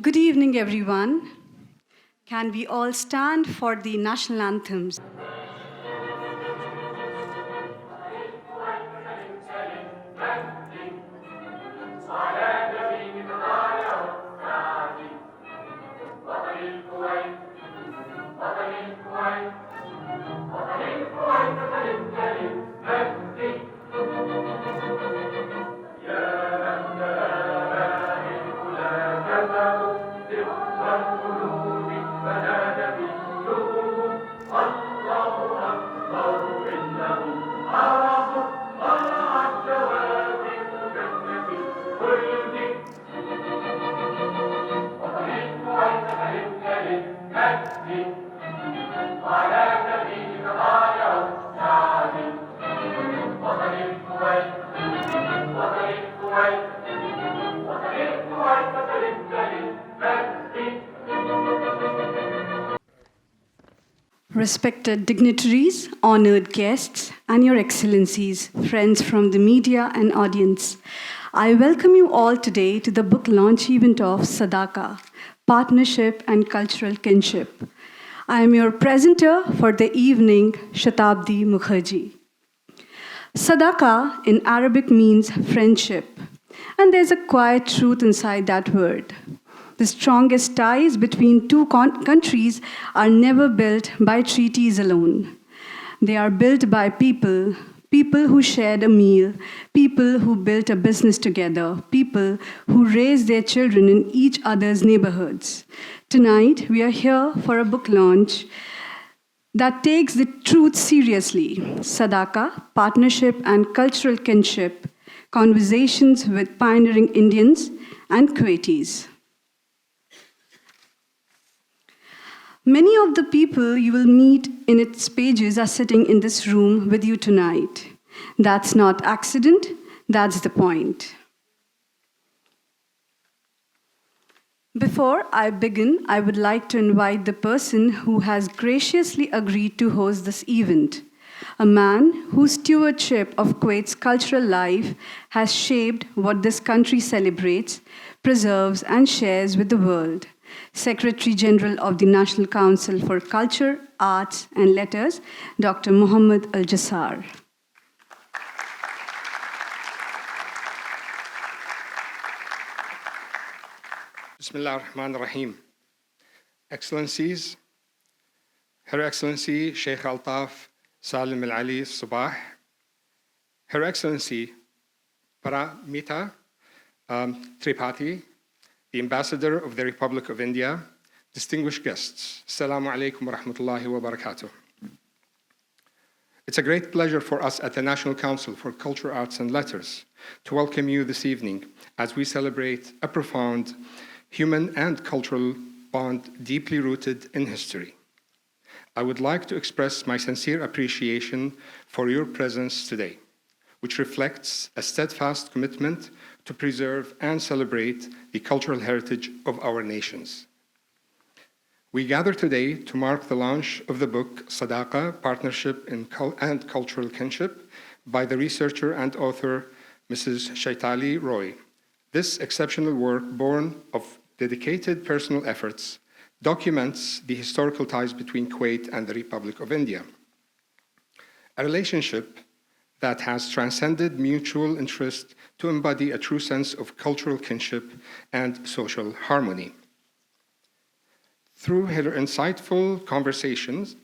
Good evening, everyone. Can we all stand for the national anthems? Respected dignitaries, honored guests, and your excellencies, friends from the media and audience, I welcome you all today to the book launch event of Sadaaqa, Partnership and Cultural Kinship. I am your presenter for the evening, Shatabdi Mukherjee. Sadaaqa in Arabic means friendship, and there's a quiet truth inside that word. The strongest ties between two countries are never built by treaties alone. They are built by people, people who shared a meal, people who built a business together, people who raised their children in each other's neighborhoods. Tonight, we are here for a book launch that takes the truth seriously. Sadaaqa, Partnership and Cultural Kinship, Conversations with Pioneering Indians and Kuwaitis. Many of the people you will meet in its pages are sitting in this room with you tonight. That's not accident, that's the point. Before I begin, I would like to invite the person who has graciously agreed to host this event, a man whose stewardship of Kuwait's cultural life has shaped what this country celebrates, preserves, and shares with the world. Secretary General of the National Council for Culture, Arts and Letters, Dr. Mohammed Jassar. Bismillah ar-Rahman ar-Rahim. Excellencies, Her Excellency Sheikh Altaf Salim Al-Ali Subah, Her Excellency Paramita Tripathi, the Ambassador of the Republic of India, distinguished guests, Assalamu alaikum wa rahmatullahi wa barakatuh. It's a great pleasure for us at the National Council for Culture, Arts and Letters to welcome you this evening as we celebrate a profound human and cultural bond deeply rooted in history. I would like to express my sincere appreciation for your presence today, which reflects a steadfast commitment to preserve and celebrate the cultural heritage of our nations. We gather today to mark the launch of the book Sadaaqa, Partnership and Cultural Kinship by the researcher and author Mrs. Chaitali Roy. This exceptional work, born of dedicated personal efforts, documents the historical ties between Kuwait and the Republic of India, a relationship that has transcended mutual interest to embody a true sense of cultural kinship and social harmony. Through her insightful conversations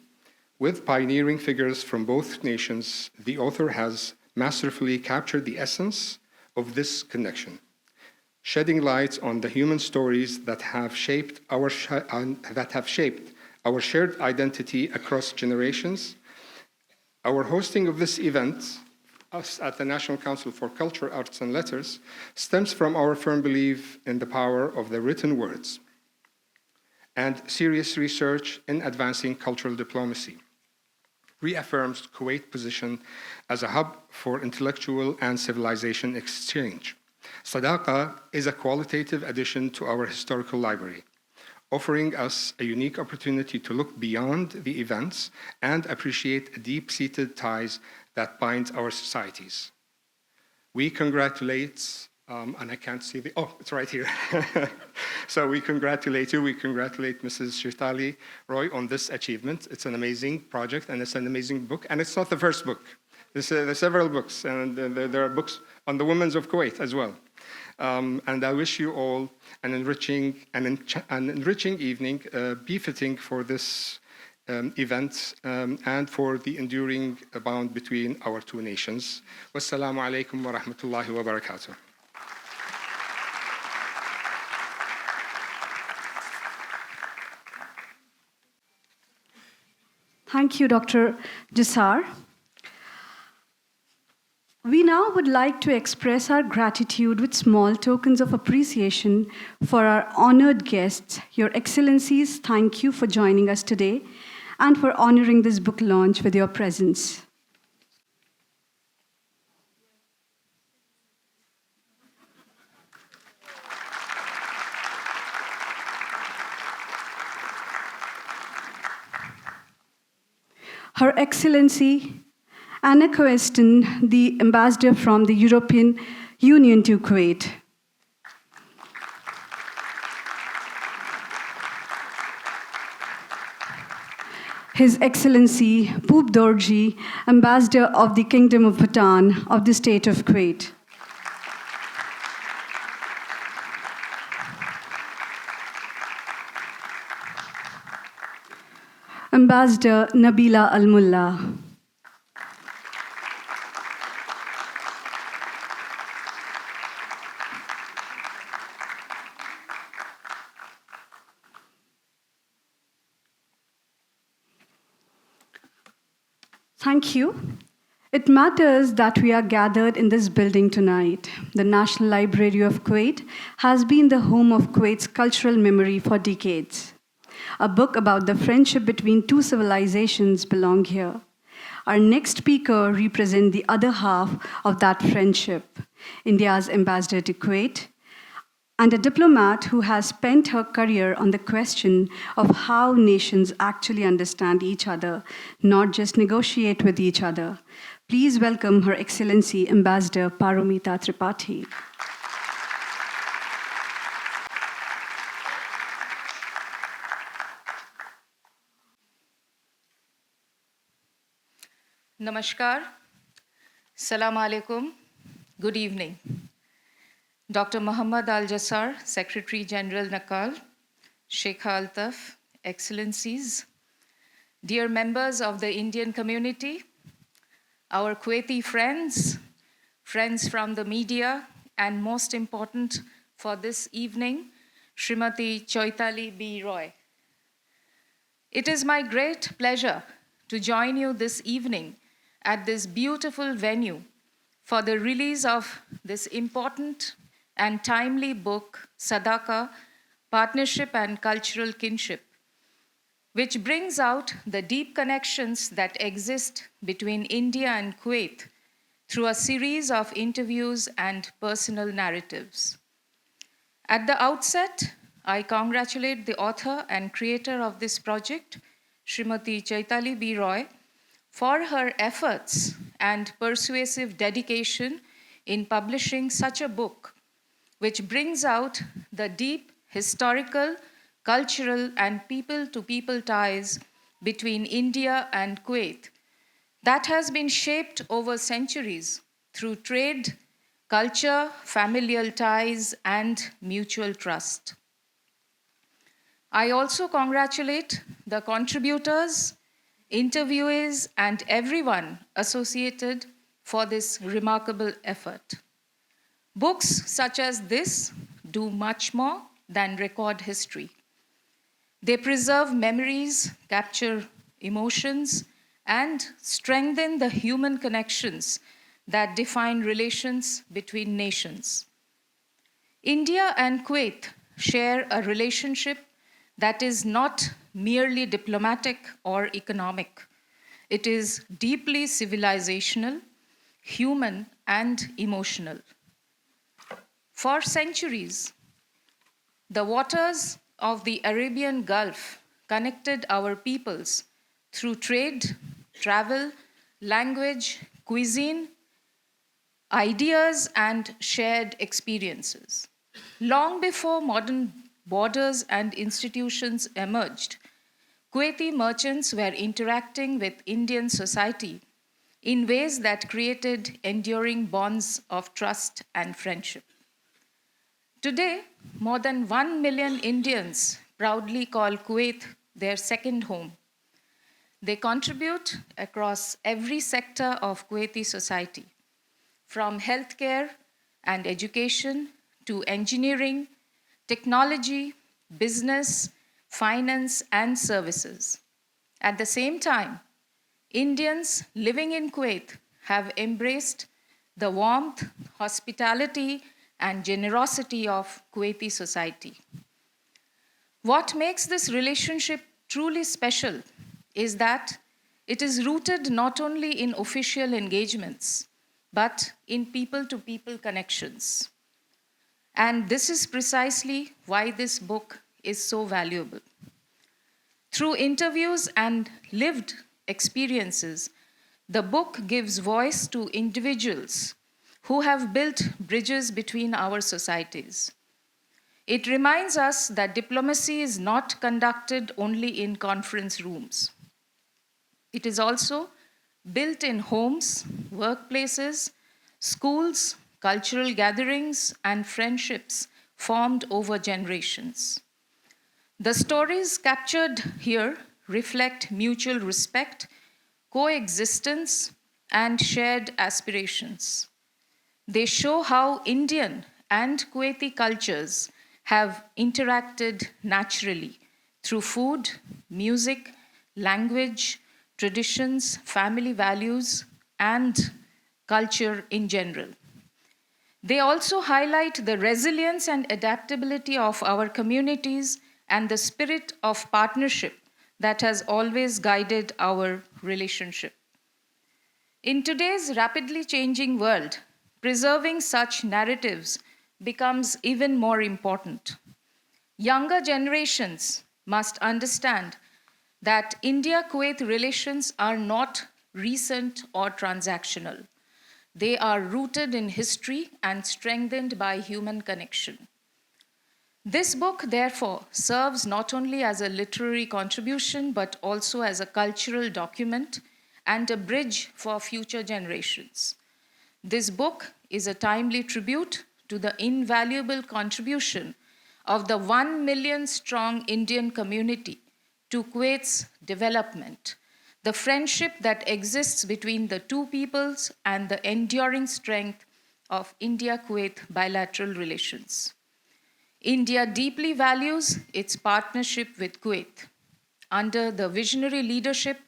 with pioneering figures from both nations, the author has masterfully captured the essence of this connection, shedding light on the human stories that have shaped our shared identity across generations. Our hosting of this event, us at the National Council for Culture, Arts and Letters, stems from our firm belief in the power of the written words and serious research in advancing cultural diplomacy, reaffirms Kuwait's position as a hub for intellectual and civilization exchange. Sadaaqa is a qualitative addition to our historical library, offering us a unique opportunity to look beyond the events and appreciate deep-seated ties that bind our societies. We congratulate, and I can't see it's right here. So we congratulate you. We congratulate Mrs. Chaitali Roy on this achievement. It's an amazing project and it's an amazing book. And it's not the first book. There are several books, and there are books on the women of Kuwait as well. And I wish you all an enriching evening, befitting for this event and for the enduring bond between our two nations. Wassalamu alaikum wa rahmatullahi wa barakatuh. Thank you, Dr. Jassar. We now would like to express our gratitude with small tokens of appreciation for our honored guests. Your Excellencies, thank you for joining us today and for honoring this book launch with your presence. Her Excellency Anna Queston, the ambassador from the European Union to Kuwait. His Excellency Banerjee, ambassador of the Kingdom of Bhutan of the state of Kuwait. Ambassador Nabila Al-Mullah. Thank you. It matters that we are gathered in this building tonight. The National Library of Kuwait has been the home of Kuwait's cultural memory for decades. A book about the friendship between two civilizations belongs here. Our next speaker represents the other half of that friendship, India's ambassador to Kuwait, and a diplomat who has spent her career on the question of how nations actually understand each other, not just negotiate with each other. Please welcome Her Excellency Ambassador Paramita Tripathi. Namaskar. Salam alaikum. Good evening. Dr. Mohammed Al-Jassar, Secretary General NCCAL, Sheikh Altaf, Excellencies, dear members of the Indian community, our Kuwaiti friends, friends from the media, and most important for this evening, Srimati Chaitali B. Roy. It is my great pleasure to join you this evening at this beautiful venue for the release of this important and timely book, Sadaaqa, Partnership and Cultural Kinship, which brings out the deep connections that exist between India and Kuwait through a series of interviews and personal narratives. At the outset, I congratulate the author and creator of this project, Srimati Chaitali B. Roy, for her efforts and persuasive dedication in publishing such a book, which brings out the deep historical, cultural, and people-to-people ties between India and Kuwait that has been shaped over centuries through trade, culture, familial ties, and mutual trust. I also congratulate the contributors, interviewees, and everyone associated for this remarkable effort. Books such as this do much more than record history. They preserve memories, capture emotions, and strengthen the human connections that define relations between nations. India and Kuwait share a relationship that is not merely diplomatic or economic. It is deeply civilizational, human, and emotional. For centuries, the waters of the Arabian Gulf connected our peoples through trade, travel, language, cuisine, ideas, and shared experiences. Long before modern borders and institutions emerged, Kuwaiti merchants were interacting with Indian society in ways that created enduring bonds of trust and friendship. Today, more than 1 million Indians proudly call Kuwait their second home. They contribute across every sector of Kuwaiti society, from healthcare and education to engineering, technology, business, finance, and services. At the same time, Indians living in Kuwait have embraced the warmth, hospitality, and generosity of Kuwaiti society. What makes this relationship truly special is that it is rooted not only in official engagements, but in people-to-people connections. And this is precisely why this book is so valuable. Through interviews and lived experiences, the book gives voice to individuals who have built bridges between our societies. It reminds us that diplomacy is not conducted only in conference rooms. It is also built in homes, workplaces, schools, cultural gatherings, and friendships formed over generations. The stories captured here reflect mutual respect, coexistence, and shared aspirations. They show how Indian and Kuwaiti cultures have interacted naturally through food, music, language, traditions, family values, and culture in general. They also highlight the resilience and adaptability of our communities and the spirit of partnership that has always guided our relationship. In today's rapidly changing world, preserving such narratives becomes even more important. Younger generations must understand that India-Kuwait relations are not recent or transactional. They are rooted in history and strengthened by human connection. This book, therefore, serves not only as a literary contribution, but also as a cultural document and a bridge for future generations. This book is a timely tribute to the invaluable contribution of the 1 million strong Indian community to Kuwait's development, the friendship that exists between the two peoples, and the enduring strength of India-Kuwait bilateral relations. India deeply values its partnership with Kuwait. Under the visionary leadership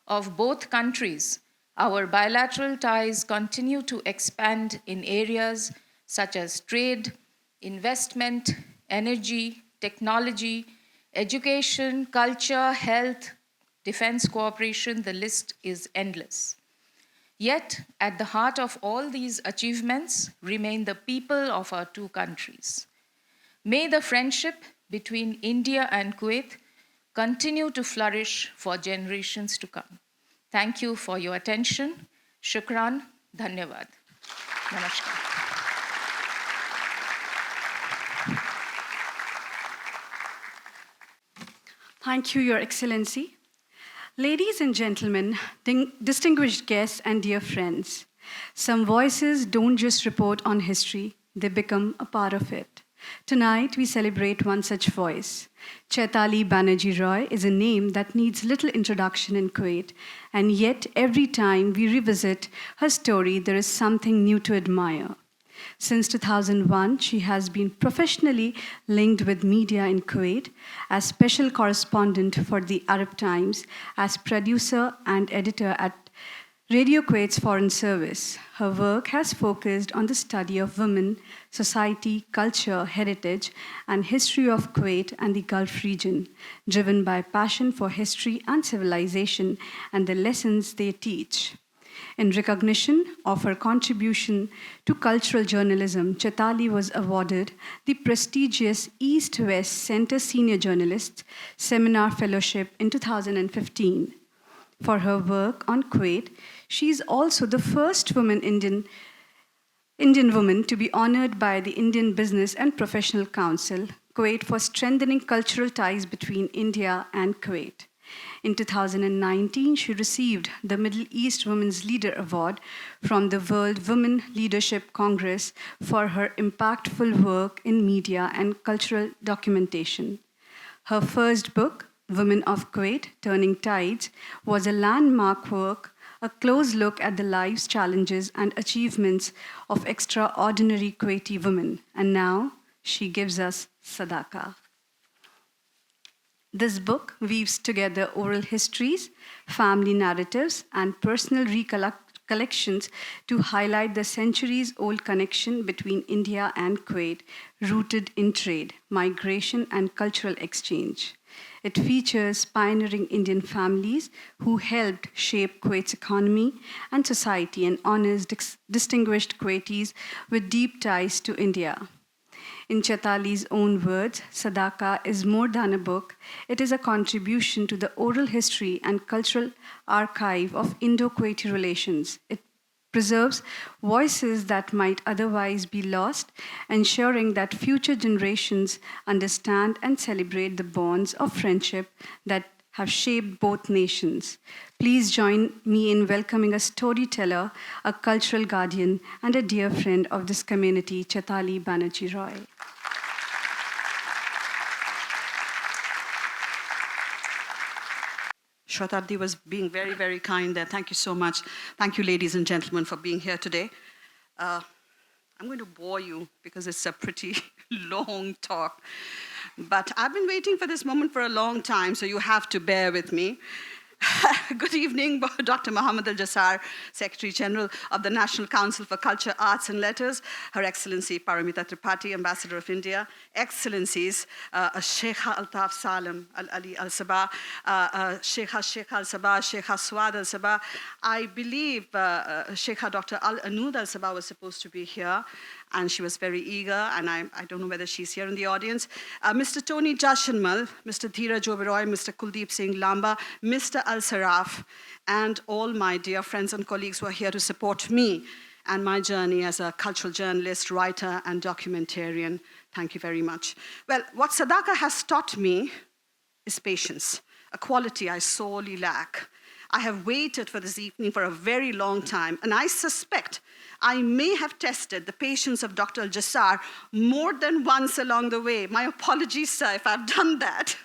of both countries, our bilateral ties continue to expand in areas such as trade, investment, energy, technology, education, culture, health, defense cooperation. The list is endless. Yet, at the heart of all these achievements remain the people of our two countries. May the friendship between India and Kuwait continue to flourish for generations to come. Thank you for your attention. Shukran. Dhanyavad. Namaskar. Thank you, Your Excellency. Ladies and gentlemen, distinguished guests and dear friends, some voices don't just report on history, they become a part of it. Tonight, we celebrate one such voice. Chaitali Banerjee Roy is a name that needs little introduction in Kuwait, and yet every time we revisit her story, there is something new to admire. Since 2001, she has been professionally linked with media in Kuwait as special correspondent for the Arab Times, as producer and editor at Radio Kuwait's Foreign Service. Her work has focused on the study of women, society, culture, heritage, and history of Kuwait and the Gulf region, driven by passion for history and civilization and the lessons they teach. In recognition of her contribution to cultural journalism, Chaitali was awarded the prestigious East-West Center Senior Journalists Seminar Fellowship in 2015. For her work on Kuwait, she is also the first Indian woman to be honored by the Indian Business and Professional Council, Kuwait for strengthening cultural ties between India and Kuwait. In 2019, she received the Middle East Women's Leader Award from the World Women Leadership Congress for her impactful work in media and cultural documentation. Her first book, Women of Kuwait, Turning Tides, was a landmark work, a close look at the lives, challenges, and achievements of extraordinary Kuwaiti women. And now, she gives us Sadaaqa. This book weaves together oral histories, family narratives, and personal recollections to highlight the centuries-old connection between India and Kuwait, rooted in trade, migration, and cultural exchange. It features pioneering Indian families who helped shape Kuwait's economy and society and honors distinguished Kuwaitis with deep ties to India. In Chaitali's own words, Sadaaqa is more than a book. It is a contribution to the oral history and cultural archive of Indo-Kuwaiti relations. It preserves voices that might otherwise be lost, ensuring that future generations understand and celebrate the bonds of friendship that have shaped both nations. Please join me in welcoming a storyteller, a cultural guardian, and a dear friend of this community, Chaitali Banerjee Roy. Shwatabdi was being very, very kind there. Thank you so much. Thank you, ladies and gentlemen, for being here today. I'm going to bore you because it's a pretty long talk. But I've been waiting for this moment for a long time, so you have to bear with me. Good evening, Dr. Mohammed Jassar, Secretary General of the National Council for Culture, Arts and Letters, Her Excellency Paramita Tripathi, Ambassador of India, Excellencies Sheikh Altaf Salim Al-Ali Al-Sabah, Sheikh Al-Sabah, Sheikh Swad Al-Sabah. I believe Sheikh Dr. Al-Anud Al-Sabah was supposed to be here, and she was very eager, and I don't know whether she's here in the audience. Mr. Tony Jashanmal, Mr. Dheeraj Oberoi, Mr. Kuldeep Singh Lamba, Mr. Al-Saraf, and all my dear friends and colleagues who are here to support me and my journey as a cultural journalist, writer, and documentarian. Thank you very much. Well, what Sadaaqa has taught me is patience, a quality I sorely lack. I have waited for this evening for a very long time, and I suspect I may have tested the patience of Dr. Jassar more than once along the way. My apologies, sir, if I've done that.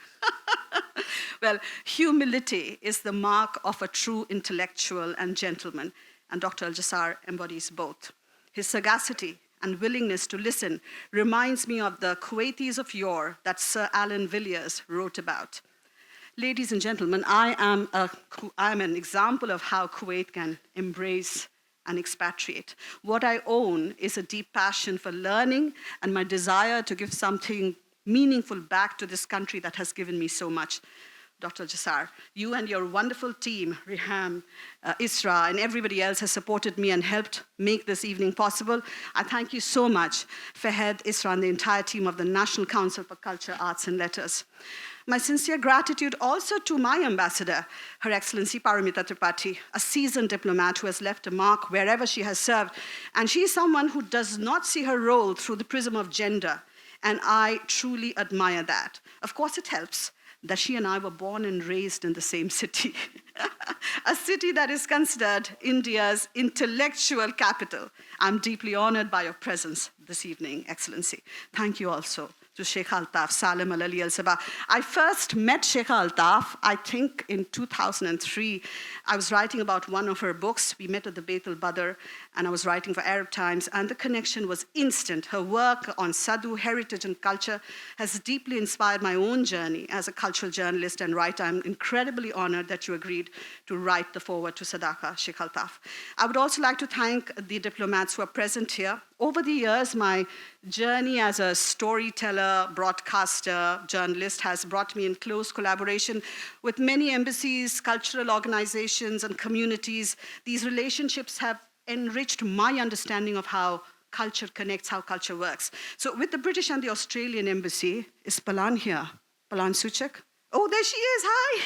Well, humility is the mark of a true intellectual and gentleman, and Dr. Al-Jassar embodies both. His sagacity and willingness to listen reminds me of the Kuwaitis of yore that Sir Alan Villiers wrote about. Ladies and gentlemen, I am an example of how Kuwait can embrace and expatriate. What I own is a deep passion for learning and my desire to give something meaningful back to this country that has given me so much. Dr. Jassar, you and your wonderful team, Riham, Isra, and everybody else has supported me and helped make this evening possible. I thank you so much, Fahed, Isra, and the entire team of the National Council for Culture, Arts, and Letters. My sincere gratitude also to my ambassador, Her Excellency Paramita Tripathi, a seasoned diplomat who has left a mark wherever she has served. And she is someone who does not see her role through the prism of gender. And I truly admire that. Of course, it helps that she and I were born and raised in the same city, a city that is considered India's intellectual capital. I'm deeply honored by your presence this evening, Excellency. Thank you also to Sheikh Altaf Salim Al-Ali Al-Sabah. I first met Sheikh Altaf, I think, in 2003. I was writing about one of her books. We met at the Beit al-Badr, and I was writing for Arab Times, and the connection was instant. Her work on Sadu, heritage, and culture has deeply inspired my own journey as a cultural journalist and writer. I'm incredibly honored that you agreed to write the foreword to Sadaaqa, Sheikh Altaf. I would also like to thank the diplomats who are present here. Over the years, my journey as a storyteller, broadcaster, journalist has brought me in close collaboration with many embassies, cultural organizations, and communities. These relationships have enriched my understanding of how culture connects, how culture works. So with the British and the Australian embassy, is Palan here? Palan Suchak? Oh, there she is. Hi.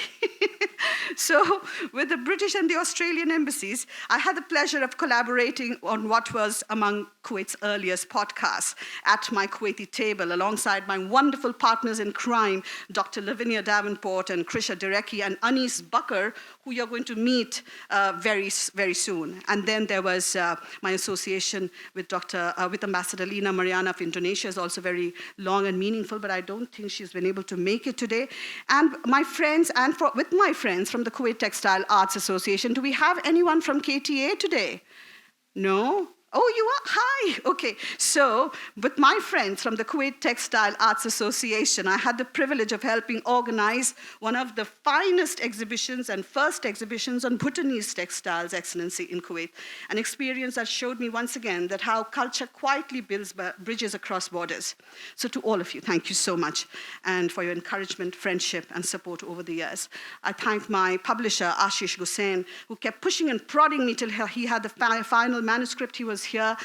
So, with the British and the Australian embassies, I had the pleasure of collaborating on what was among Kuwait's earliest podcasts at my Kuwaiti table, alongside my wonderful partners in crime, Dr. Lavinia Davenport and Krisha Derecki and Anis Bakar, who you're going to meet very, very soon. And then there was my association with with Ambassador Lina Mariana of Indonesia, is also very long and meaningful, but I don't think she's been able to make it today. And my friends, with my friends from the Kuwait Textile Arts Association. Do we have anyone from KTA today? No? Oh, you are? Hi. Okay. So, with my friends from the Kuwait Textile Arts Association, I had the privilege of helping organize one of the finest exhibitions and first exhibitions on Bhutanese textiles excellency in Kuwait, an experience that showed me once again that how culture quietly builds bridges across borders. So to all of you, thank you so much, and for your encouragement, friendship, and support over the years. I thank my publisher, Ashish Gusain, who kept pushing and prodding me till he had the final manuscript. He was here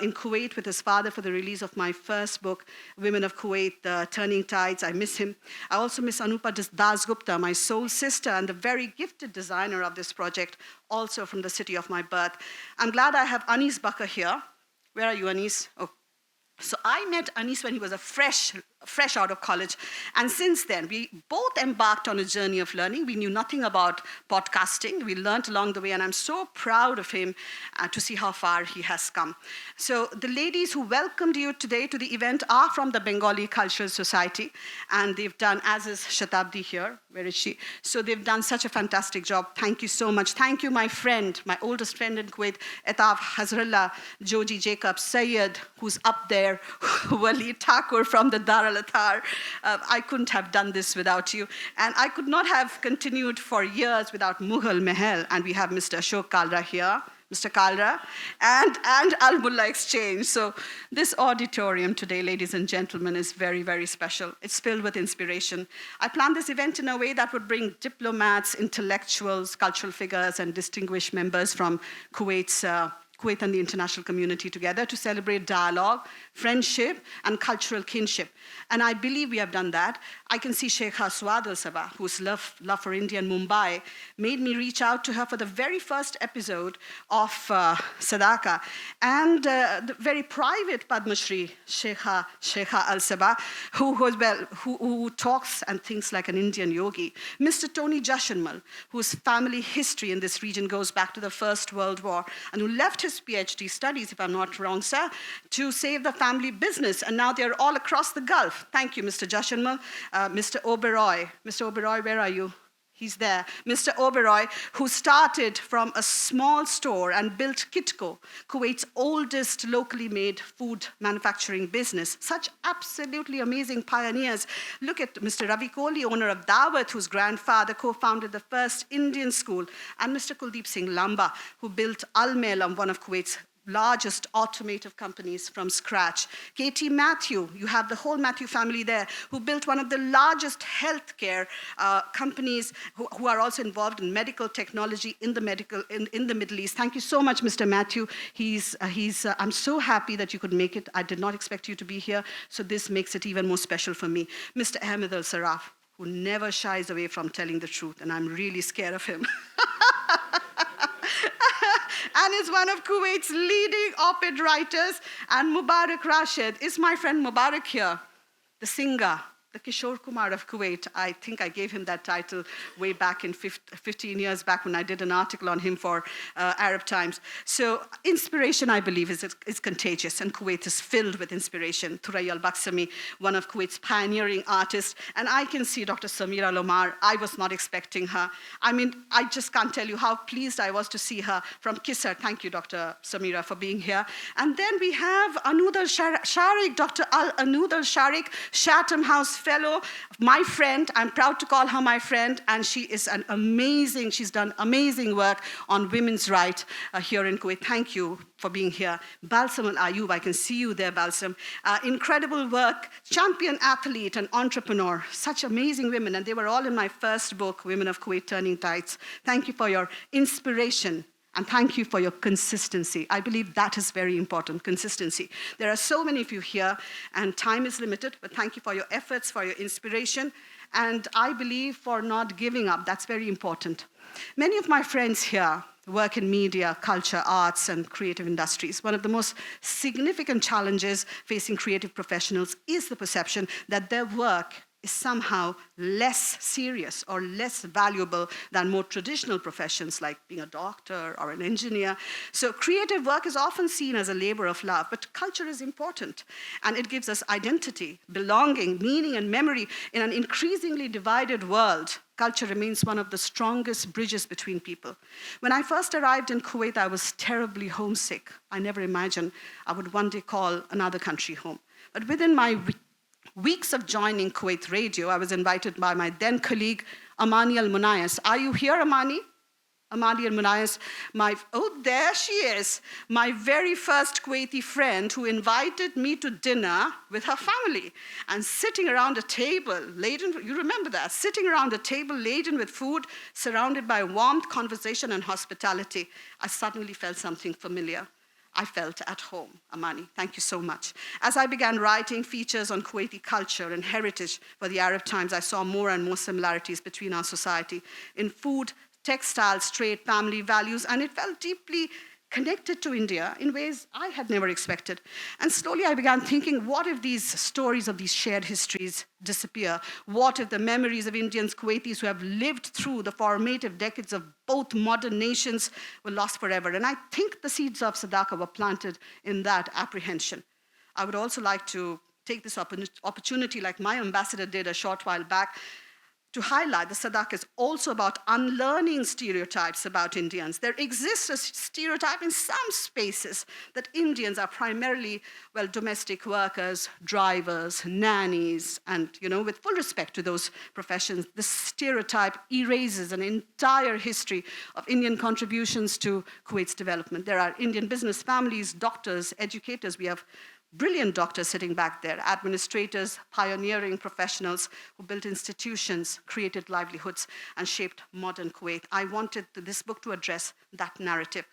in Kuwait with his father for the release of my first book, Women of Kuwait, Turning Tides. I miss him. I also miss Anupa Dasgupta, my soul sister and the very gifted designer of this project, also from the city of my birth. I'm glad I have Anis Bakar here. Where are you, Anis? Oh. So I met Anis when he was fresh out of college. And since then, we both embarked on a journey of learning. We knew nothing about podcasting. We learned along the way, and I'm so proud of him to see how far he has come. So the ladies who welcomed you today to the event are from the Bengali Cultural Society, and they've done, as is Shatabdi here. Where is she? So they've done such a fantastic job. Thank you so much. Thank you, my friend, my oldest friend in Kuwait, Etaf Hazrallah, Joji Jacob, Sayed, who's up there, Wali Thakur from the Dar al-Athar. I couldn't have done this without you. And I could not have continued for years without Mughal Mahal. And we have Mr. Ashok Kalra here, Mr. Kalra, and Al-Mullah Exchange. So this auditorium today, ladies and gentlemen, is very, very special. It's filled with inspiration. I planned this event in a way that would bring diplomats, intellectuals, cultural figures, and distinguished members from Kuwait and the international community together to celebrate dialogue, friendship, and cultural kinship. And I believe we have done that. I can see Sheikha Suad al-Sabah, whose love for India and Mumbai made me reach out to her for the very first episode of Sadaaqa. And the very private Padma Shri, Sheikha al-Sabah, who talks and thinks like an Indian yogi. Mr. Tony Jashanmal, whose family history in this region goes back to the First World War, and who left his PhD studies, if I'm not wrong, sir, to save the family business, and now they're all across the Gulf. Thank you, Mr. Jashanmal. Mr. Oberoi. Mr. Oberoi, where are you? He's there. Mr. Oberoi, who started from a small store and built Kitco, Kuwait's oldest locally made food manufacturing business. Such absolutely amazing pioneers. Look at Mr. Ravi Kohli, owner of Dawat, whose grandfather co-founded the first Indian school, and Mr. Kuldeep Singh Lamba, who built Al-Melam, one of Kuwait's largest automotive companies from scratch. Katie Matthew, you have the whole Matthew family there, who built one of the largest healthcare companies who are also involved in medical technology in the Middle East. Thank you so much, Mr. Matthew. I'm so happy that you could make it. I did not expect you to be here, so this makes it even more special for me. Mr. Ahmed Al-Sarraf, who never shies away from telling the truth, and I'm really scared of him. And is one of Kuwait's leading op-ed writers. And Mubarak Rashid, is my friend Mubarak here? The singer, the Kishore Kumar of Kuwait. I think I gave him that title way back in 15 years back when I did an article on him for Arab Times. So inspiration, I believe, is contagious, and Kuwait is filled with inspiration. Thuraya al-Baksami, one of Kuwait's pioneering artists. And I can see Dr. Samira Lomar. I was not expecting her. I mean, I just can't tell you how pleased I was to see her from Kisar. Thank you, Dr. Samira, for being here. And then we have Anud al-Sharik, Dr. Anud al-Sharik, Chatham House Fellow, my friend. I'm proud to call her my friend, and she's done amazing work on women's rights here in Kuwait. Thank you for being here. Balsam Al-Ayub, I can see you there, Balsam. Incredible work, champion athlete and entrepreneur. Such amazing women, and they were all in my first book, Women of Kuwait, Turning Tides. Thank you for your inspiration And thank you for your consistency. I believe that is very important, consistency. There are so many of you here, and time is limited, but thank you for your efforts, for your inspiration, and I believe for not giving up. That's very important. Many of my friends here work in media, culture, arts, and creative industries. One of the most significant challenges facing creative professionals is the perception that their work is somehow less serious or less valuable than more traditional professions like being a doctor or an engineer. So creative work is often seen as a labor of love, but culture is important, and it gives us identity, belonging, meaning, and memory. In an increasingly divided world, culture remains one of the strongest bridges between people. When I first arrived in Kuwait, I was terribly homesick. I never imagined I would one day call another country home. But within my weeks of joining Kuwait Radio, I was invited by my then colleague, Amani Al-Munayas. Are you here, Amani? Amani Al-Munayas, there she is, my very first Kuwaiti friend who invited me to dinner with her family. And sitting around a table laden, you remember that, sitting around a table laden with food, surrounded by warmth, conversation, and hospitality, I suddenly felt something familiar. I felt at home. Amani, thank you so much. As I began writing features on Kuwaiti culture and heritage for the Arab Times, I saw more and more similarities between our society in food, textiles, trade, family values, and it felt deeply connected to India in ways I had never expected. And slowly I began thinking, what if these stories of these shared histories disappear? What if the memories of Indians, Kuwaitis who have lived through the formative decades of both modern nations were lost forever? And I think the seeds of Sadaaqa were planted in that apprehension. I would also like to take this opportunity, like my ambassador did a short while back, to highlight that Sadaaqa is also about unlearning stereotypes about Indians. There exists a stereotype in some spaces that Indians are primarily, well, domestic workers, drivers, nannies, and, with full respect to those professions, this stereotype erases an entire history of Indian contributions to Kuwait's development. There are Indian business families, doctors, educators. We have brilliant doctors sitting back there, administrators, pioneering professionals who built institutions, created livelihoods, and shaped modern Kuwait. I wanted this book to address that narrative.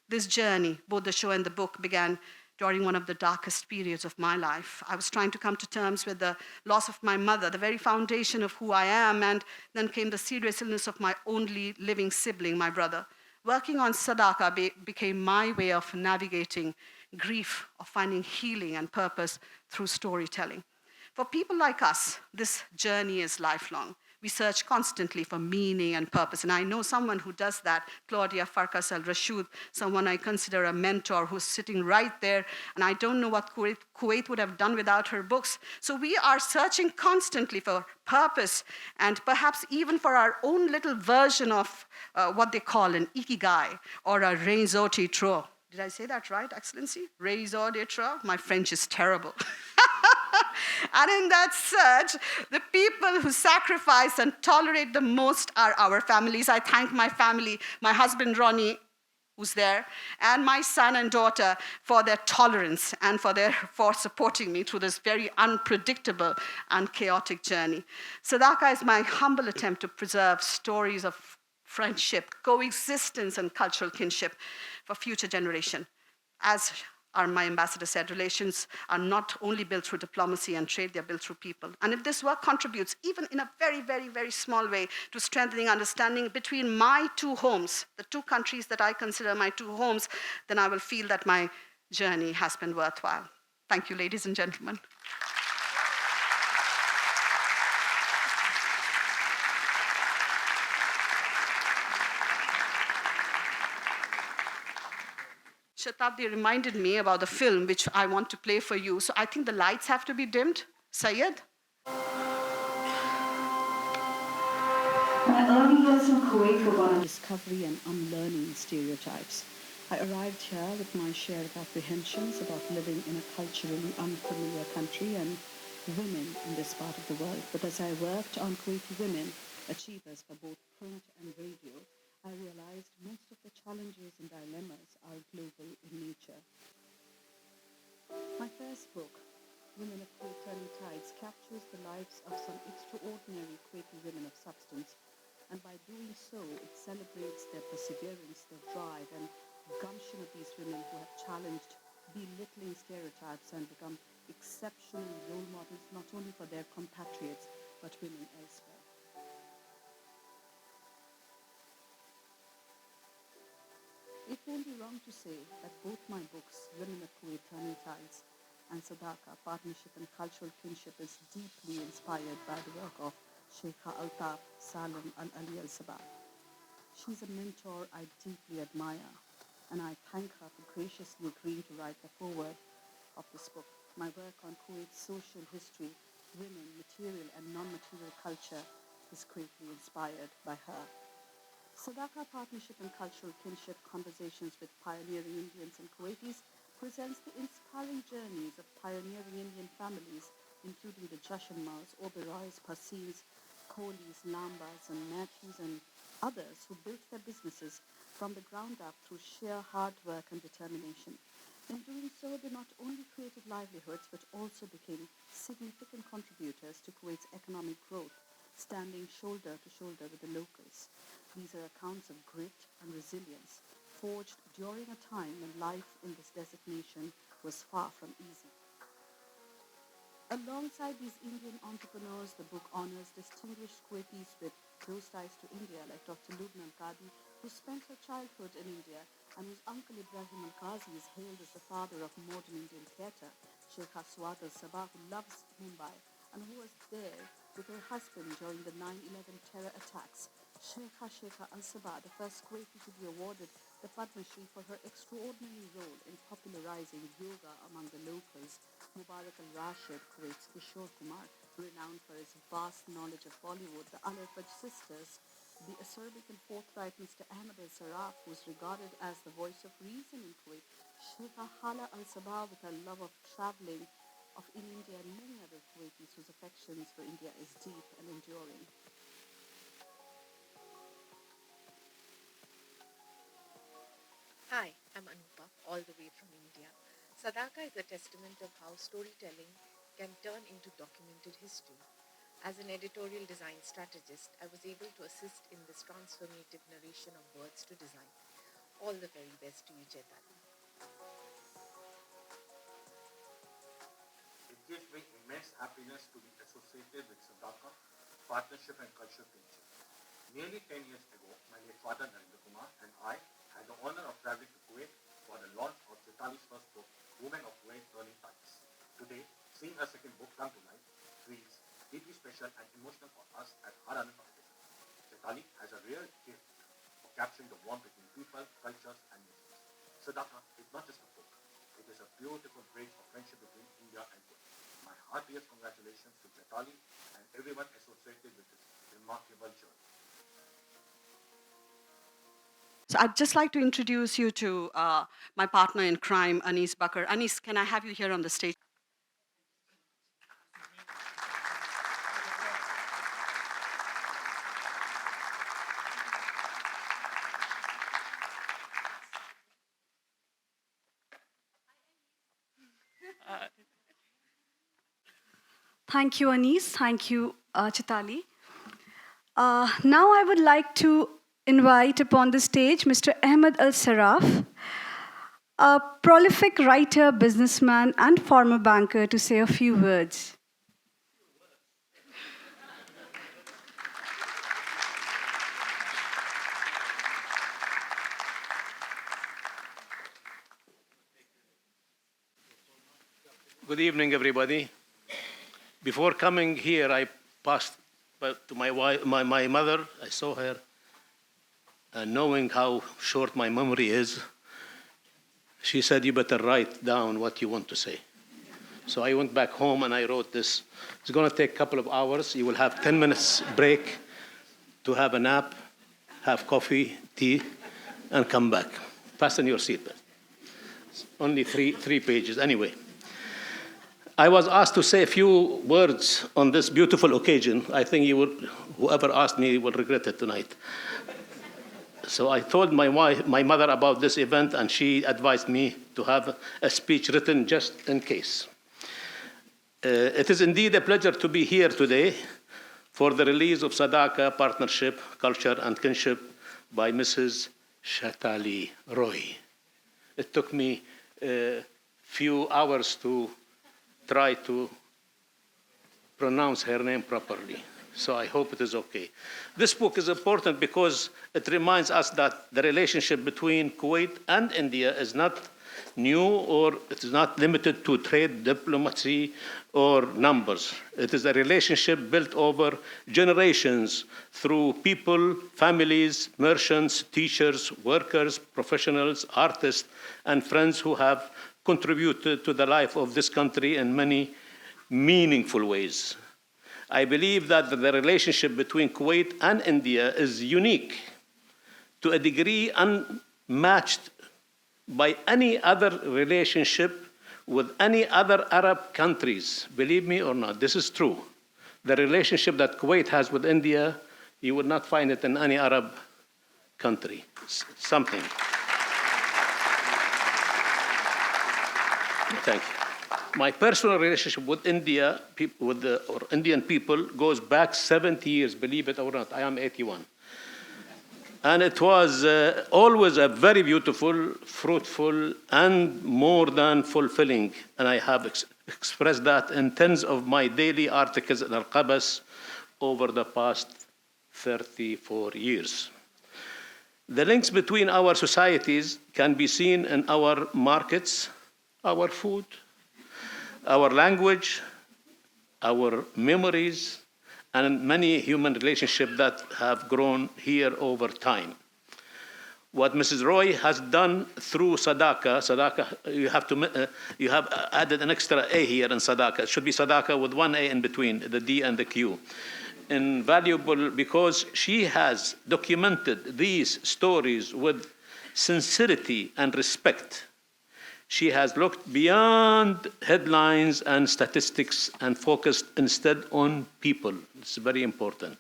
This journey, both the show and the book, began during one of the darkest periods of my life. I was trying to come to terms with the loss of my mother, the very foundation of who I am, and then came the serious illness of my only living sibling, my brother. Working on Sadaaqa became my way of navigating grief, of finding healing and purpose through storytelling. For people like us, this journey is lifelong. We search constantly for meaning and purpose, and I know someone who does that, Claudia Farkas Al-Rashid, someone I consider a mentor who's sitting right there, and I don't know what Kuwait would have done without her books. So we are searching constantly for purpose, and perhaps even for our own little version of what they call an ikigai, or a raison d'être. Did I say that right, Excellency? Raison d'être? My French is terrible. And in that search, the people who sacrifice and tolerate the most are our families. I thank my family, my husband, Ronnie, who's there, and my son and daughter for their tolerance and for supporting me through this very unpredictable and chaotic journey. Sadaaqa is my humble attempt to preserve stories of friendship, coexistence, and cultural kinship for future generation. As my ambassador said, relations are not only built through diplomacy and trade, they're built through people. And if this work contributes, even in a very, very, very small way, to strengthening understanding between my two homes, the two countries that I consider my two homes, then I will feel that my journey has been worthwhile. Thank you, ladies and gentlemen. Shatabdi reminded me about the film which I want to play for you. So I think the lights have to be dimmed. Syed? My early years in Kuwait were one of discovery and unlearning stereotypes. I arrived here with my share of apprehensions about living in a culturally unfamiliar country and women in this part of the world. But as I worked on Kuwaiti women, achievers for both print and radio, I realized most of the challenges and dilemmas are global in nature. My first book, Women of Kuwait Turning Tides, captures the lives of some extraordinary Kuwaiti women of substance And by doing so, it celebrates their perseverance, their drive, and gumption of these women who have challenged belittling stereotypes and become exceptional role models not only for their compatriots, but women elsewhere. It won't be wrong to say that both my books, Women of Kuwait, Turning Tides, and Sadaaqa, Partnership and Cultural Kinship, is deeply inspired by the work of Sheikha Altaf Salim Al-Ali Al-Sabah. She's a mentor I deeply admire, and I thank her for graciously agreeing to write the foreword of this book. My work on Kuwait's social history, women, material and non-material culture is greatly inspired by her. Sadaaqa, Partnership and Cultural Kinship, Conversations with Pioneering Indians and Kuwaitis presents the inspiring journeys of pioneering Indian families, including the Jasharmas, Oberois, Pasins, Kohlis, Lambas and Matthews and others who built their businesses from the ground up through sheer hard work and determination. In doing so, they not only created livelihoods but also became significant contributors to Kuwait's economic growth, standing shoulder to shoulder with the locals. These are accounts of grit and resilience, forged during a time when life in this desert nation was far from easy. Alongside these Indian entrepreneurs, the book honors distinguished Kuwaitis with close ties to India, like Dr. Lubna Al-Qadi, who spent her childhood in India, and whose uncle Ibrahim Al-Qazi is hailed as the father of modern Indian theatre, Sheikh Aswad Al-Sabah, who loves Mumbai, and who was there with her husband during the 9/11 terror attacks. Sheikha Al-Sabah, the first Kuwaiti to be awarded the Padma Shri for her extraordinary role in popularizing yoga among the locals. Mubarak Al-Rashid, Kuwait's Kishore Kumar, renowned for his vast knowledge of Bollywood. The Al-Fajr sisters, the acerbic and forthright Mr. Ahmed Al-Sarraf, who is regarded as the voice of reason in Kuwait. Sheikha Hala Al-Sabah, with her love of traveling of in India, and many other Kuwaitis whose affections for India is deep and enduring. Hi, I'm Anupa, all the way from India. Sadaaqa is a testament of how storytelling can turn into documented history. As an editorial design strategist, I was able to assist in this transformative narration of words to design. All the very best to you, Chaitali. It gives me immense happiness to be associated with Sadaaqa, Partnership and Cultural Kinship. Nearly 10 years ago, my late father Narendra Kumar and I had the honor of traveling to Kuwait for the launch of Chaitali's first book, Women of Kuwait, Turning Tides. Today, seeing her second book come to life feels deeply special and emotional for us at Harana Foundation. Chaitali has a real gift of capturing the warmth between people, cultures, and nations. Sadaaqa is not just a book, it is a beautiful bridge of friendship between India and Kuwait. My heartiest congratulations to Chaitali and everyone associated with this remarkable journey. So I'd just like to introduce you to my partner in crime, Anis Bakar. Anis, can I have you here on the stage? Thank you, Anis. Thank you, Chaitali. Now I would like to invite upon the stage Mr. Ahmed Al-Sarraf, a prolific writer, businessman, and former banker, to say a few words. Good evening, everybody. Before coming here, I passed to my mother. I saw her, and knowing how short my memory is, she said, "You better write down what you want to say." So I went back home and I wrote this. It's going to take a couple of hours. You will have 10 minutes break to have a nap, have coffee, tea, and come back. Fasten your seatbelt. Only three pages. Anyway, I was asked to say a few words on this beautiful occasion. I think whoever asked me will regret it tonight. So I told my mother about this event, and she advised me to have a speech written just in case. It is indeed a pleasure to be here today for the release of Sadaaqa, Partnership, Culture and Kinship by Mrs. Chaitali Roy. It took me a few hours to try to pronounce her name properly, so I hope it is okay. This book is important because it reminds us that the relationship between Kuwait and India is not new, or it is not limited to trade, diplomacy, or numbers. It is a relationship built over generations through people, families, merchants, teachers, workers, professionals, artists, and friends who have contributed to the life of this country in many meaningful ways. I believe that the relationship between Kuwait and India is unique to a degree unmatched by any other relationship with any other Arab countries. Believe me or not, this is true. The relationship that Kuwait has with India, you would not find it in any Arab country. Something. Thank you. My personal relationship with India, or Indian people, goes back 70 years, believe it or not. I am 81. And it was always a very beautiful, fruitful, and more than fulfilling. And I have expressed that in tens of my daily articles in Al-Qabas over the past 34 years. The links between our societies can be seen in our markets, our food, our language, our memories, and many human relationships that have grown here over time. What Mrs. Roy has done through Sadaaqa, you have added an extra A here in Sadaaqa. It should be Sadaaqa with one A in between, the D and the Q. Invaluable because she has documented these stories with sincerity and respect. She has looked beyond headlines and statistics and focused instead on people. It's very important.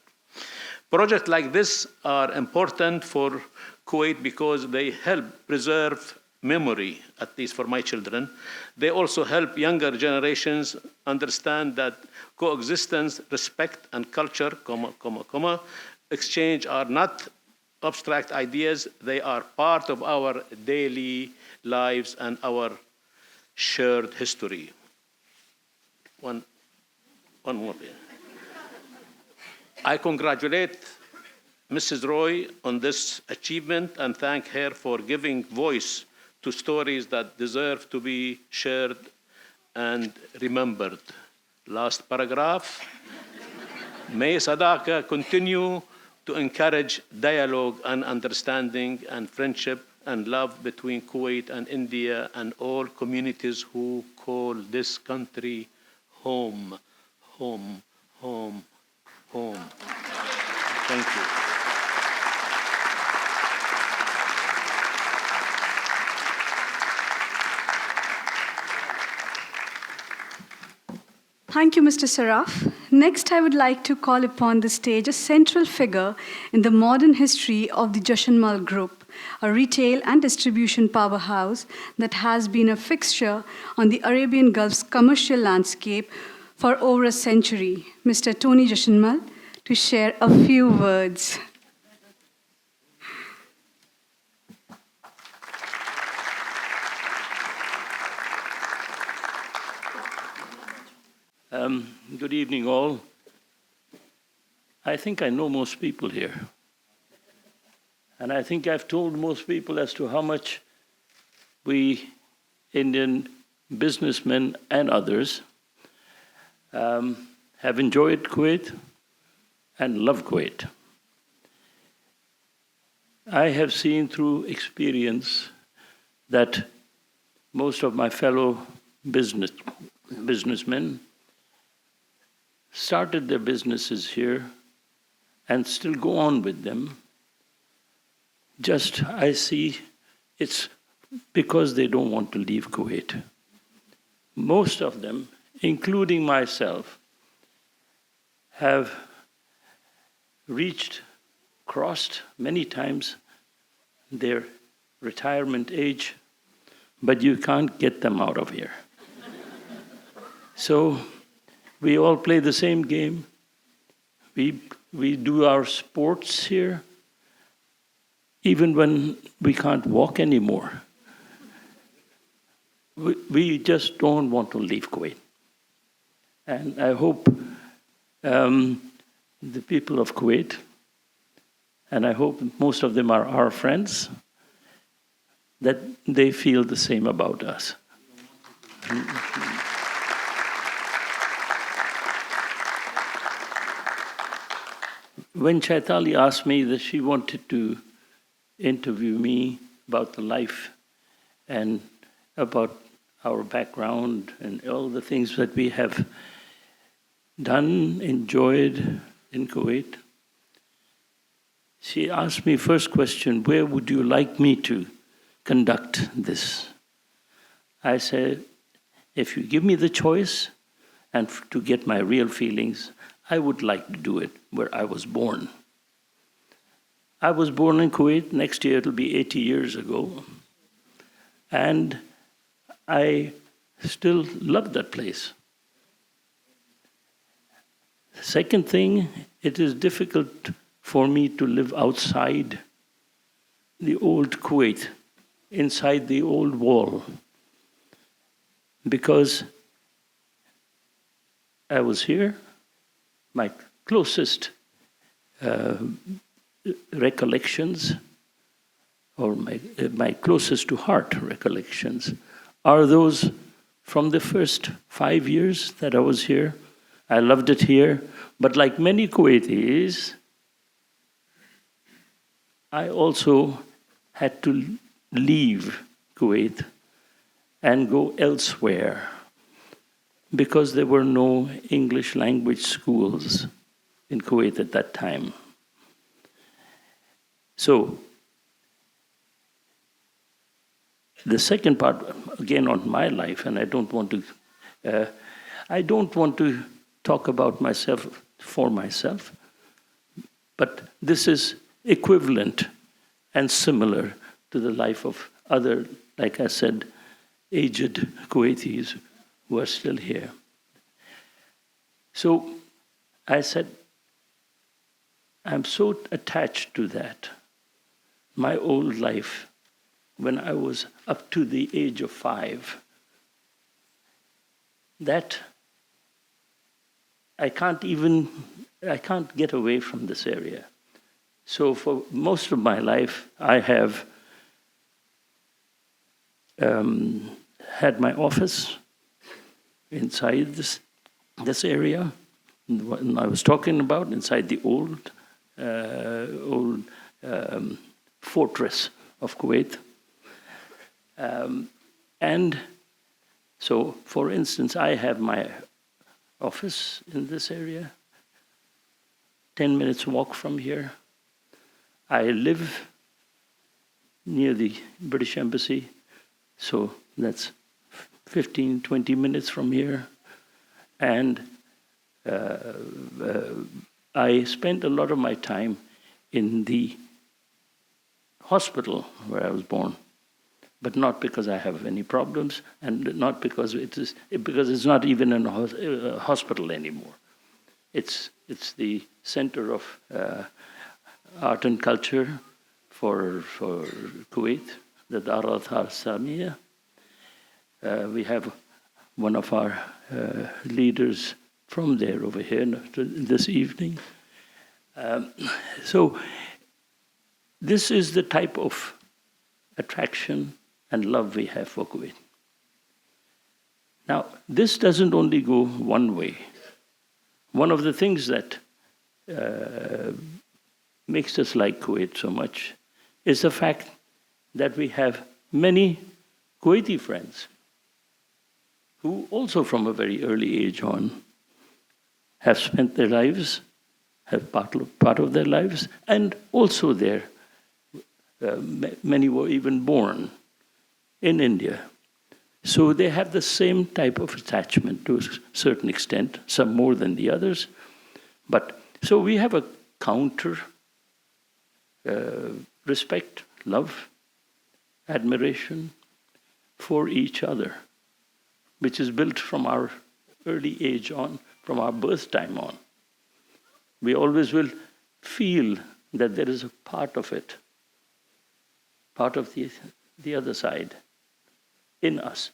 Projects like this are important for Kuwait because they help preserve memory, at least for my children. They also help younger generations understand that coexistence, respect, and culture, exchange are not abstract ideas. They are part of our daily lives and our shared history. One more. I congratulate Mrs. Roy on this achievement and thank her for giving voice to stories that deserve to be shared and remembered. Last paragraph. May Sadaaqa continue to encourage dialogue and understanding and friendship and love between Kuwait and India and all communities who call this country home, home, home, home. Thank you. Thank you, Mr. Saraf. Next, I would like to call upon the stage a central figure in the modern history of the Jashanmal Group, a retail and distribution powerhouse that has been a fixture on the Arabian Gulf's commercial landscape for over a century. Mr. Tony Jashanmal, to share a few words. Good evening, all. I think I know most people here. And I think I've told most people as to how much we Indian businessmen and others have enjoyed Kuwait and love Kuwait. I have seen through experience that most of my fellow businessmen started their businesses here and still go on with them. Just, I see, it's because they don't want to leave Kuwait. Most of them, including myself, have crossed many times their retirement age, but you can't get them out of here. So we all play the same game. we do our sports here, even when we can't walk anymore. We just don't want to leave Kuwait. And I hope the people of Kuwait, and I hope most of them are our friends, that they feel the same about us. When Chaitali asked me that she wanted to interview me about the life and about our background and all the things that we have done, enjoyed in Kuwait, she asked me first question, where would you like me to conduct this? I said, if you give me the choice and to get my real feelings, I would like to do it where I was born. I was born in Kuwait. Next year it'll be 80 years ago. And I still love that place. Second thing, it is difficult for me to live outside the old Kuwait, inside the old wall, because I was here. My closest recollections, or my closest to heart recollections, are those from the first 5 years that I was here. I loved it here, but like many Kuwaitis, I also had to leave Kuwait and go elsewhere, because there were no English language schools in Kuwait at that time. So, the second part, again on my life, and I don't want to talk about myself for myself, but this is equivalent and similar to the life of other, like I said, aged Kuwaitis who are still here. So I said, I'm so attached to that, my old life, when I was up to the age of 5, that I can't get away from this area. So for most of my life, I have had my office inside this area, what I was talking about, inside the old fortress of Kuwait. And so, for instance, I have my office in this area, 10 minutes walk from here. I live near the British Embassy, so that's 15, 20 minutes from here. And I spent a lot of my time in the hospital where I was born, but not because I have any problems, and not because it's not even a hospital anymore. It's the center of art and culture for Kuwait, the Dar al-Samiya. We have one of our leaders from there over here this evening. So this is the type of attraction and love we have for Kuwait. Now, this doesn't only go one way. One of the things that makes us like Kuwait so much is the fact that we have many Kuwaiti friends who also from a very early age on have spent their lives, have part of their lives, and also many were even born in India. So they have the same type of attachment to a certain extent, some more than the others. But so we have a counter respect, love, admiration for each other, which is built from our early age on, from our birth time on. we always will feel that there is a part of it, part of the other side in us,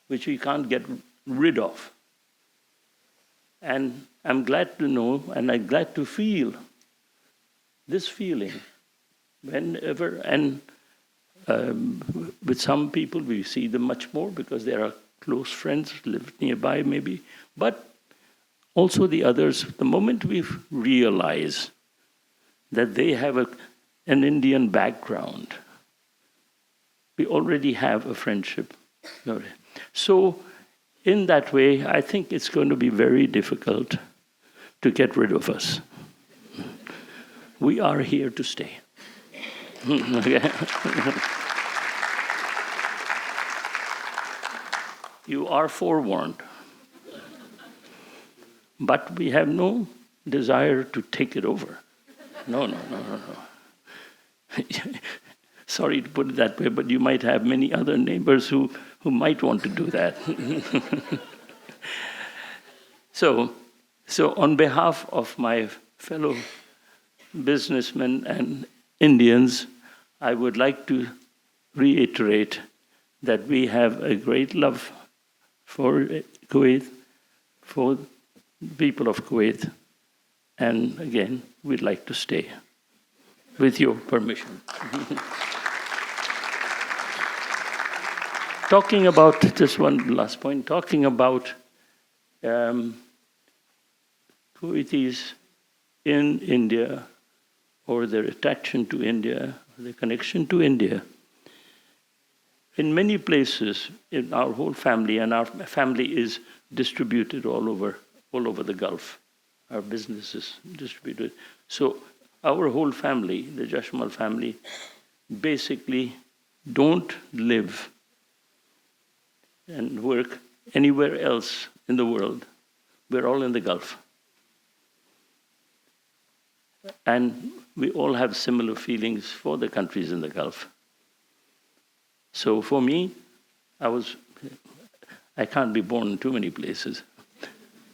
which we can't get rid of. And I'm glad to know, and I'm glad to feel this feeling whenever, and with some people we see them much more because they are close friends, live nearby maybe, but also the others, the moment we realize that they have an Indian background, we already have a friendship. So in that way, I think it's going to be very difficult to get rid of us. We are here to stay. You are forewarned. But we have no desire to take it over. No. Sorry to put it that way, but you might have many other neighbors who might want to do that. So on behalf of my fellow businessmen and Indians, I would like to reiterate that we have a great love for Kuwait, for people of Kuwait, and again, we'd like to stay, with your permission. Talking about, just one last point, talking about Kuwaitis in India, or their attraction to India, their connection to India. In many places, in our whole family, and our family is distributed all over the Gulf. Our business is distributed. So our whole family, the Jashmal family, basically don't live and work anywhere else in the world. We're all in the Gulf. And we all have similar feelings for the countries in the Gulf. So for me, I can't be born in too many places.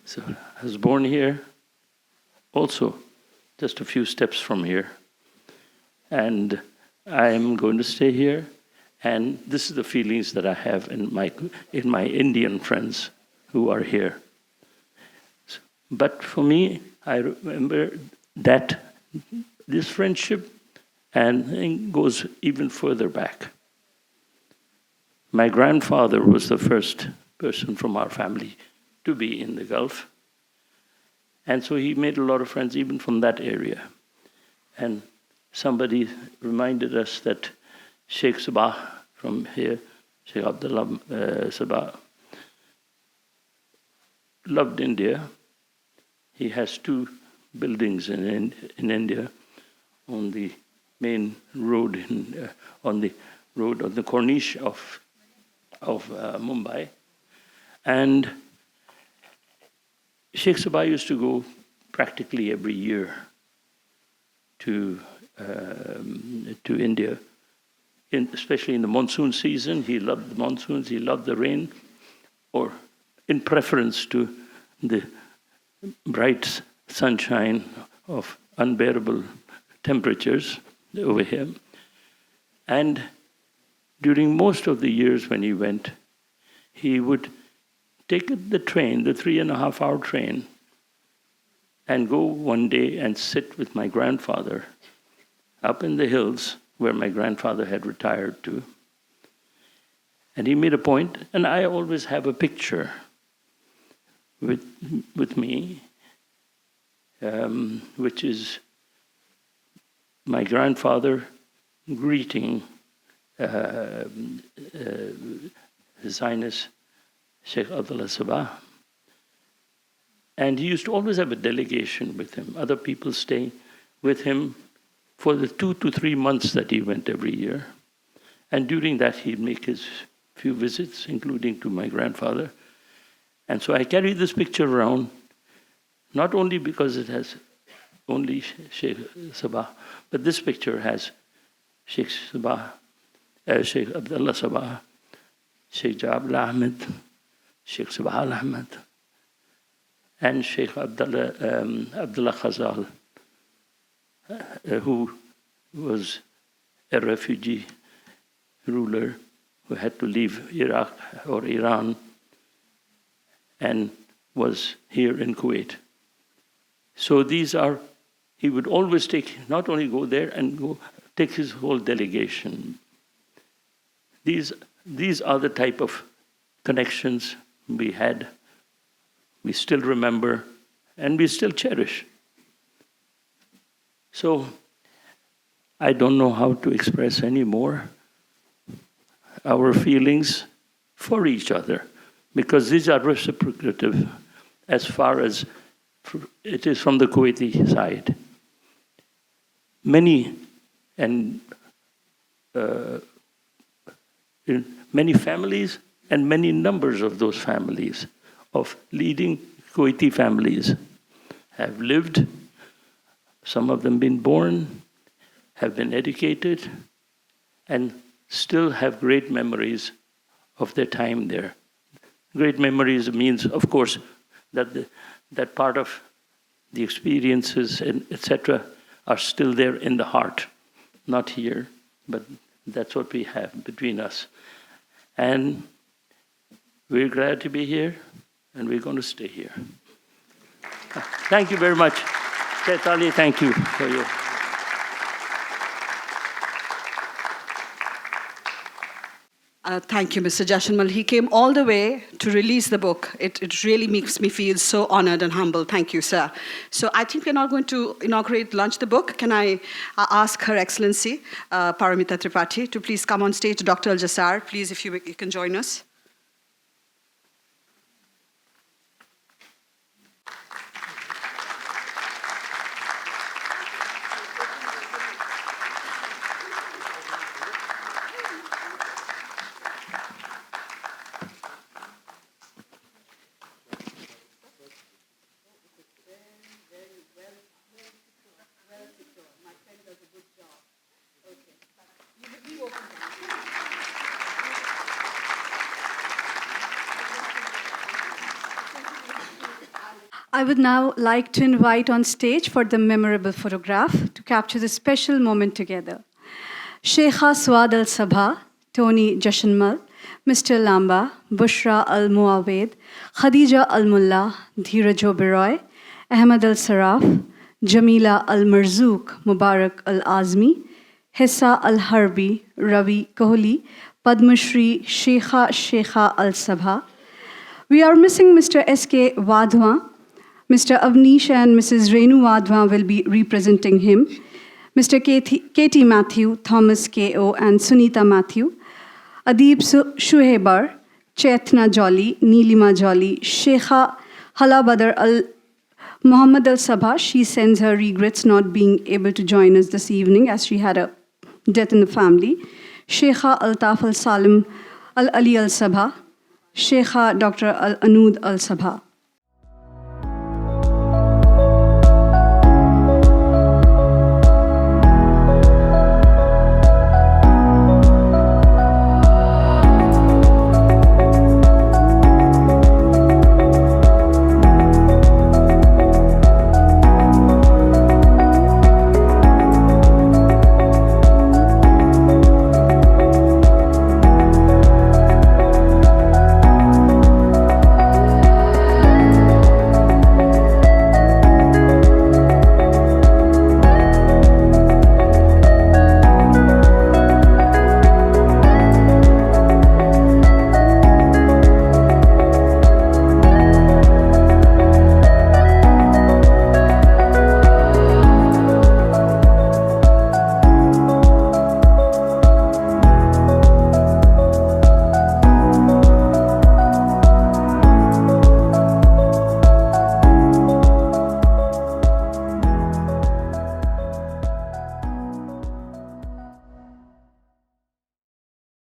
So I was born here, also just a few steps from here. And I'm going to stay here. And this is the feelings that I have in my Indian friends who are here. But for me, I remember that this friendship and goes even further back. My grandfather was the first person from our family to be in the Gulf. And so he made a lot of friends even from that area. And somebody reminded us that Sheikh Sabah from here, Sheikh Abdullah Sabah, loved India. He has 2 buildings in India on the main road, on the Corniche of Mumbai. And Sheikh Sabah used to go practically every year to India, especially in the monsoon season. He loved the monsoons, he loved the rain, or in preference to the bright sunshine of unbearable temperatures over here. And during most of the years when he went, he would take the train, the 3.5-hour train, and go one day and sit with my grandfather up in the hills where my grandfather had retired to. And he made a point, and I always have a picture with me, which is my grandfather greeting His Highness Sheikh Abdullah Sabah. And he used to always have a delegation with him, other people staying with him for the 2 to 3 months that he went every year. And during that, he'd make his few visits, including to my grandfather. And so I carry this picture around, not only because it has only Sheikh Sabah, but this picture has Sheikh Sabah, Sheikh Abdullah Sabah, Sheikh Jabal Ahmed, Sheikh Sabah Ahmed, and Sheikh Abdullah Khazal, who was a refugee ruler who had to leave Iraq or Iran and was here in Kuwait. So these are, he would always not only go there and take his whole delegation. These are the type of connections we had, we still remember, and we still cherish. So I don't know how to express any more our feelings for each other, because these are reciprocative as far as it is from the Kuwaiti side. Many families and many numbers of those families, of leading Kuwaiti families, have lived, some of them been born, have been educated, and still have great memories of their time there. Great memories means, of course, that part of the experiences and etc. are still there in the heart, not here, but that's what we have between us. And we're glad to be here, and we're going to stay here. Thank you very much. Chaitali, thank you for your... Thank you, Mr. Jashanmal. He came all the way to release the book. It really makes me feel so honored and humble. Thank you, sir. So I think we're now going to launch the book. Can I ask Her Excellency, Paramita Tripathi, to please come on stage. Dr. Jassar, please, if you can join us. I would now like to invite on stage for the memorable photograph to capture the special moment together. Sheikha Swad al-Sabha, Tony Jashanmal, Mr. Lamba, Bushra al-Muawed, Khadija al-Mullah, Dheeraj Oberoi, Ahmed al-Saraf, Jamila al-Marzouk, Mubarak al-Azmi, Hissa al-Harbi, Ravi Kohli, Padma Shri Sheikha al-Sabha. We are missing Mr. S.K. Wadhwa. Mr. Avnish and Mrs. Renu Wadhwa will be representing him. Mr. Katie Matthew, Thomas K.O. and Sunita Matthew. Adib Shuhebar, Chaitna Jolly, Neelima Jolly, Sheikha Halabadar Mohammed al-Sabha. She sends her regrets not being able to join us this evening as she had a death in the family. Sheikha Altaf al-Salim al-Ali al-Sabha. Sheikha Dr. al-Anud al-Sabha.